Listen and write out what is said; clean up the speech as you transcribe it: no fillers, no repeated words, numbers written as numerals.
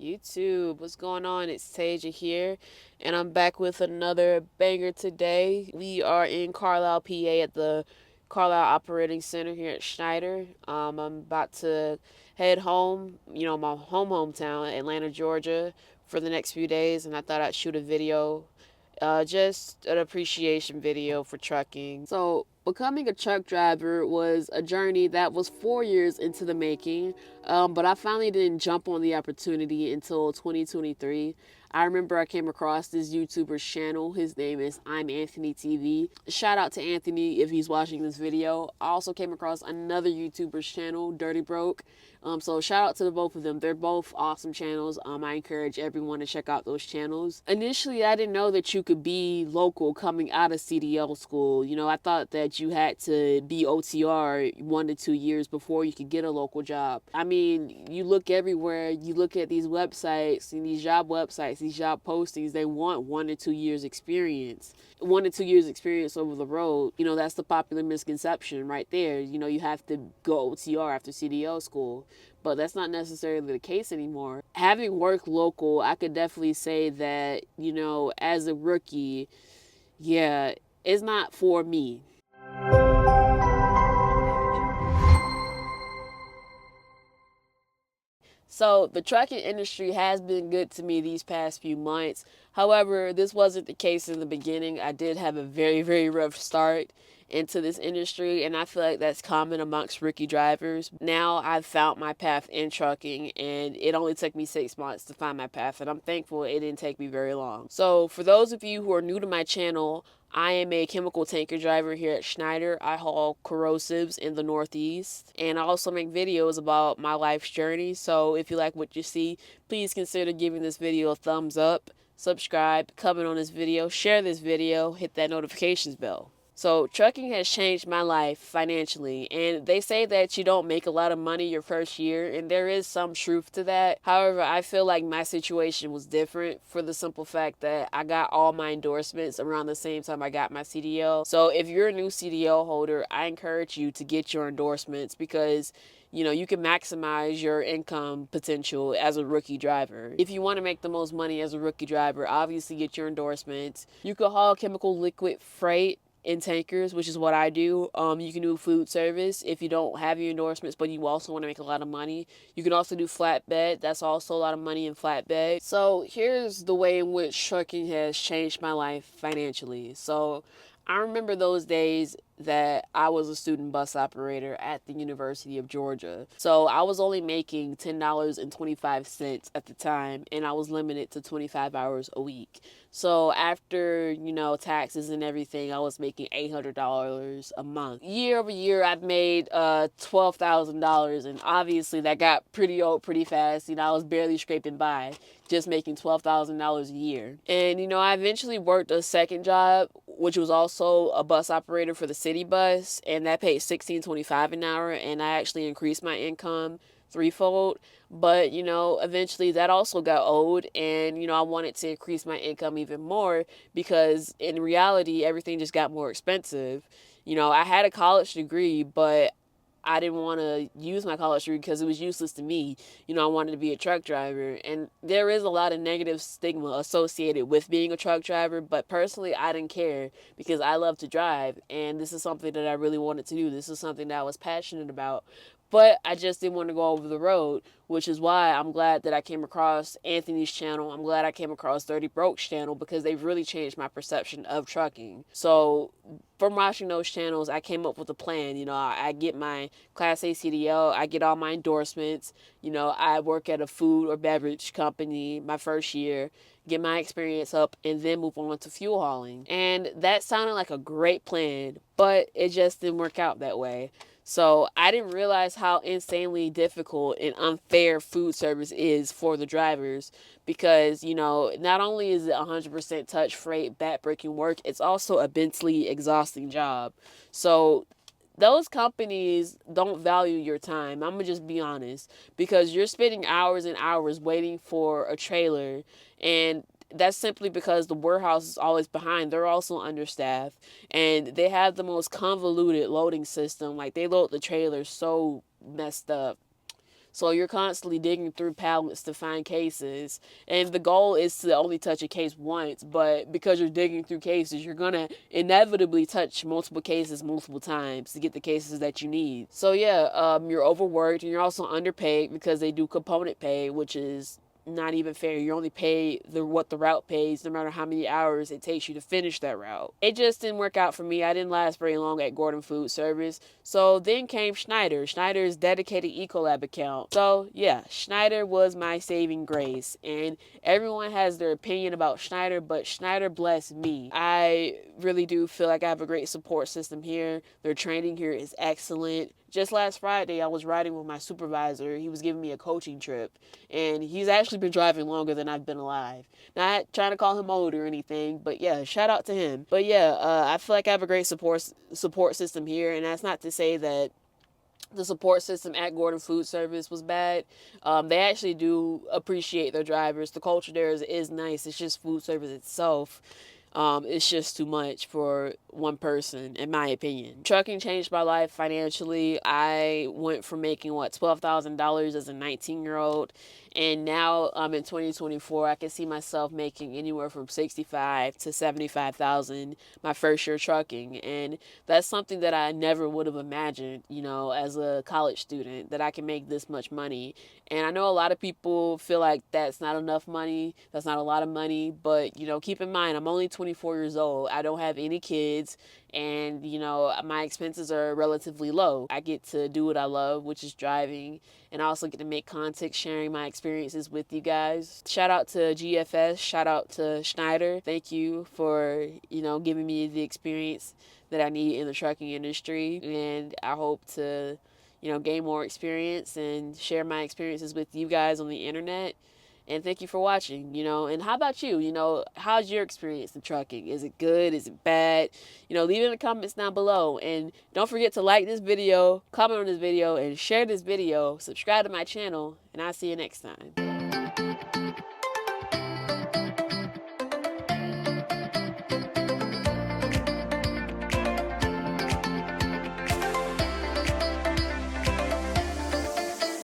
YouTube, what's going on? It's Tasia here, and I'm back with another banger today. We are in Carlisle, PA at the Carlisle Operating Center here at Schneider. I'm about to head home, my hometown, Atlanta, Georgia, for the next few days, and I thought I'd shoot a video, just an appreciation video for trucking. So, becoming a truck driver was a journey that was 4 years into the making, but I finally didn't jump on the opportunity until 2023. I remember I came across this YouTuber's channel. His name is I'm Anthony TV. Shout out to Anthony if he's watching this video. I also came across another YouTuber's channel, Dirty Broke. So shout out to the both of them. They're both awesome channels. I encourage everyone to check out those channels. Initially, I didn't know that you could be local coming out of CDL school. I thought that you had to be OTR 1 to 2 years before you could get a local job. I mean, you look everywhere. You look at these websites and these job websites, these job postings. They want 1 to 2 years experience. 1 to 2 years experience over the road. That's the popular misconception right there. You have to go OTR after CDL school, but that's not necessarily the case anymore. Having worked local, I could definitely say that, as a rookie, yeah, it's not for me. So the trucking industry has been good to me these past few months. However, this wasn't the case in the beginning. I did have a very, very rough start into this industry, and I feel like that's common amongst rookie drivers. Now I've found my path in trucking, and it only took me 6 months to find my path, and I'm thankful it didn't take me very long. So for those of you who are new to my channel, I am a chemical tanker driver here at Schneider. I haul corrosives in the Northeast, and I also make videos about my life's journey. So if you like what you see, please consider giving this video a thumbs up, subscribe, comment on this video, share this video, hit that notifications bell. So trucking has changed my life financially, and they say that you don't make a lot of money your first year, and there is some truth to that. However, I feel like my situation was different for the simple fact that I got all my endorsements around the same time I got my CDL. So if you're a new CDL holder, I encourage you to get your endorsements because you can maximize your income potential as a rookie driver. If you want to make the most money as a rookie driver, obviously get your endorsements. You can haul chemical liquid freight in tankers, which is what I do. You can do food service if you don't have your endorsements, but you also want to make a lot of money. You can also do flatbed. That's also a lot of money in flatbed. So here's the way in which trucking has changed my life financially. So I remember those days that I was a student bus operator at the University of Georgia. So I was only making $10.25 at the time, and I was limited to 25 hours a week. So after, taxes and everything, I was making $800 a month. Year over year, I've made $12,000, and obviously that got pretty old pretty fast. I was barely scraping by, just making $12,000 a year. And, I eventually worked a second job, which was also a bus operator for the city bus, and that paid $16.25 an hour, and I actually increased my income threefold. But, eventually that also got old, and, I wanted to increase my income even more because in reality, everything just got more expensive. I had a college degree, but I didn't want to use my college degree because it was useless to me. I wanted to be a truck driver. And there is a lot of negative stigma associated with being a truck driver. But personally, I didn't care because I love to drive. And this is something that I really wanted to do. This is something that I was passionate about. But I just didn't want to go over the road, which is why I'm glad that I came across Anthony's channel. I'm glad I came across Dirty Broke's channel because they've really changed my perception of trucking. So from watching those channels, I came up with a plan. I get my Class A CDL, I get all my endorsements. I work at a food or beverage company my first year, get my experience up, and then move on to fuel hauling. And that sounded like a great plan, but it just didn't work out that way. So I didn't realize how insanely difficult and unfair food service is for the drivers because, not only is it 100% touch freight, backbreaking work, it's also a mentally exhausting job. So those companies don't value your time. I'm going to just be honest because you're spending hours and hours waiting for a trailer, and that's simply because the warehouse is always behind. They're also understaffed, and they have the most convoluted loading system. Like, they load the trailers so messed up. So you're constantly digging through pallets to find cases. And the goal is to only touch a case once, but because you're digging through cases, you're going to inevitably touch multiple cases multiple times to get the cases that you need. So yeah, you're overworked and you're also underpaid because they do component pay, which is not even fair. You only pay what the route pays, no matter how many hours it takes you to finish that route. It just didn't work out for me. I didn't last very long at Gordon Food Service. So then came Schneider. Schneider's dedicated Ecolab account. So yeah, Schneider was my saving grace. And everyone has their opinion about Schneider, but Schneider blessed me. I really do feel like I have a great support system here. Their training here is excellent. Just last Friday, I was riding with my supervisor. He was giving me a coaching trip, and he's actually been driving longer than I've been alive. Not trying to call him old or anything, but yeah, shout out to him. But yeah, I feel like I have a great support system here, and that's not to say that the support system at Gordon Food Service was bad. They actually do appreciate their drivers. The culture there is nice. It's just food service itself. It's just too much for one person, in my opinion. Trucking changed my life financially. I went from making, $12,000 as a 19-year-old, and now I'm in 2024. I can see myself making anywhere from 65 to 75,000 my first year trucking, and that's something that I never would have imagined, as a college student, that I can make this much money. And I know a lot of people feel like that's not enough money, that's not a lot of money, but keep in mind, I'm only 24 years old. I don't have any kids, and my expenses are relatively low. I get to do what I love, which is driving, and I also get to make content sharing my experiences with you guys. Shout out to GFS, shout out to Schneider. Thank you for giving me the experience that I need in the trucking industry, and I hope to gain more experience and share my experiences with you guys on the internet. And thank you for watching, and how about you? How's your experience in trucking? Is it good? Is it bad? Leave it in the comments down below. And don't forget to like this video, comment on this video, and share this video. Subscribe to my channel, and I'll see you next time.